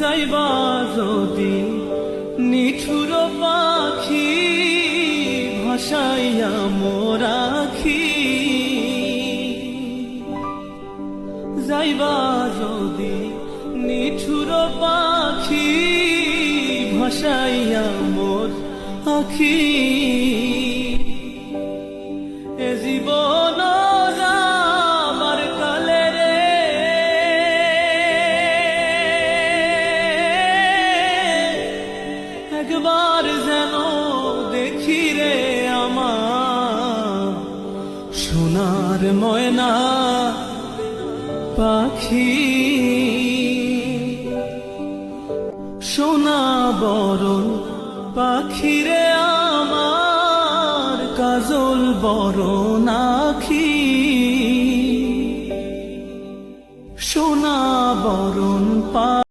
যাইবা যদি নিঠুর পাখি ভাসাইয়া মোরাখি, যাইবা যদি নিঠুর পাখি ভাসাইয়া মোর আখি, এ জীবন যাবার কালে রে একবার যেন দেখি রে আমার সোনার ময়না পাখি, সোনা বরণ পাখি রে আমার কাজল বরণ